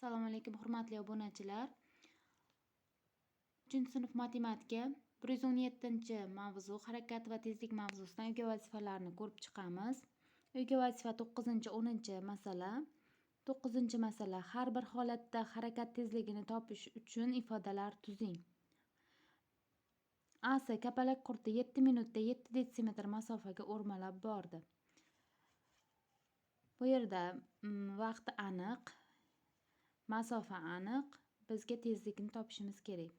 Assalomu alaykum hurmatli obunachilar. 3-sinf matematika 117-mavzu harakat va tezlik mavzusidan uyga vazifalarni ko'rib chiqamiz. Uyga vazifa 9-10-masala. 9-masala har bir holatda harakat tezligini topish uchun ifodalar tuzing. Asa kapalak qurti 7 minutda 7 detsimetr masofaga o'rmalab bordi. Bu yerda vaqti aniq, masofa aniq, bizga tezlikni topishimiz kerak.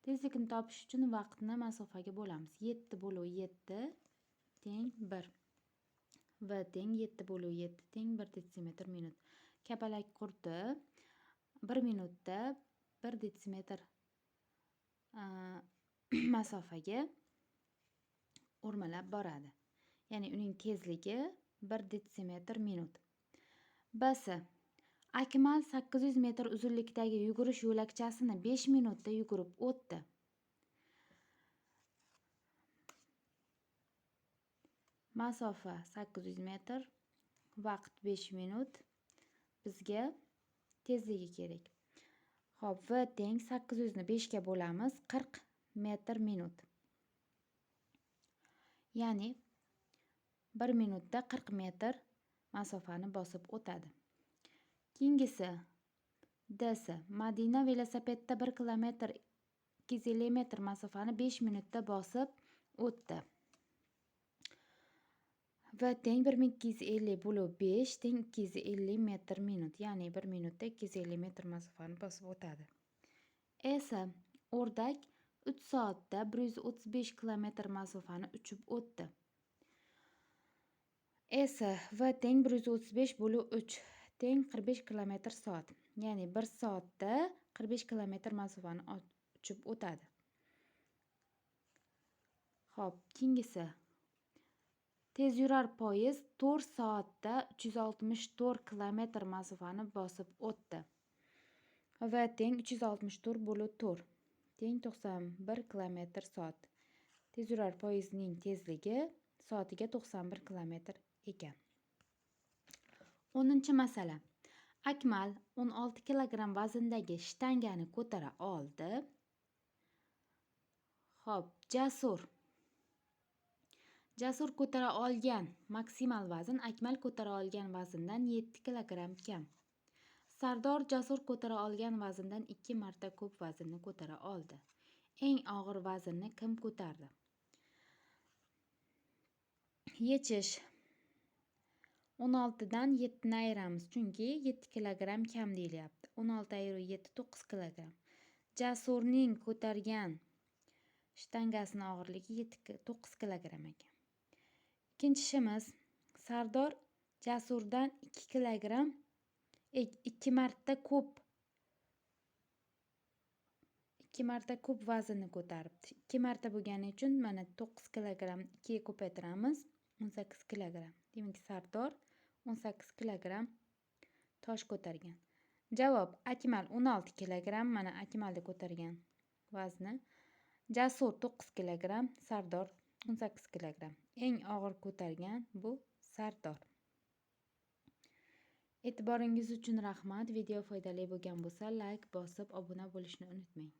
Tezlikni topish uchun vaqtni masofaga bo'lamiz. 7 bo'luv 7 teng 1. V teng 7 bo'luv 7 teng 1 detsimetr minut. Kapalak qurti 1 minutda 1 detsimetr masofaga o'rmalab boradi. Ya'ni uning tezligi 1 detsimetr minut. B'si Akmal 800 metr uzunlikdagi yugurish yo'lakchasini 5 minutda yugurib o'tdi. Masofa 800 metr, vaqt 5 minut. Bizga tezligi kerak. Xo'p, V teng 800 ni 5 ga bo'lamiz, 40 metr minut. Ya'ni 1 minutda 40 metr masofani bosib o'tadi. Keyingisi D'si Madina velosipedda 1 kilometr 250 metr masofani 5 minutda bosib o'tdi. V teng 1250 bo'luv 5 teng 250 metr minut. Ya'ni 1 minutda 250 metr masofani bosib o'tadi. Esa o'rdak 3 soatda 135 kilometr masofani uchib o'tdi. Esa V teng 135 bo'luv 3 teng 45 kilometr soat. Ya'ni 1 soatda 45 kilometr masofani uchib o'tadi. Xo'p, keyingisi tezyurar poyezd 4 soatda 364 kilometr masofani bosib o'tdi. V teng 364 bo'luv 4 teng 91 kilometr soat. Tezyurar poyezdning tezligi soatiga 91 kilometr ekan. 10-masala. Akmal 16 kilogramm vazndagi shtangani ko'tara oldi. Xo'p, Jasur ko'tara olgan maksimal vazn Akmal ko'tara olgan vazndan 7 kilogramm kam. Sardor Jasur ko'tara olgan vazndan 2 marta ko'p vaznni ko'tara oldi. Eng og'ir vaznni kim ko'tardi? Yechish. 16 dan 7 ni ayiramiz, chunki 7 kilogramm kam deyilyapti. 16 ayiruv 7 9 kilogramm. Jasurning ko'targan shtangasining og'irligi 9 kilogramm ekan. Ikkinchi ishimiz Sardor Jasurdan 2 kilogramm 2 marta ko'p vaznni ko'taribdi. 2 marta bo'lgani uchun mana 9 kilogramm 2 ga ko'paytiramiz, 18 kilogramm. Demak, Sardor 18 kilogramm tosh ko'targan. Javob: Akmal 16 kilogramm, mana Akmalda ko'targan vazni. Jasur 9 kilogramm, Sardor 18 kilogramm. Eng og'ir ko'targan bu Sardor. E'tiboringiz uchun rahmat. Video foydali bo'lgan bo'lsa, like bosib, obuna bo'lishni unutmang.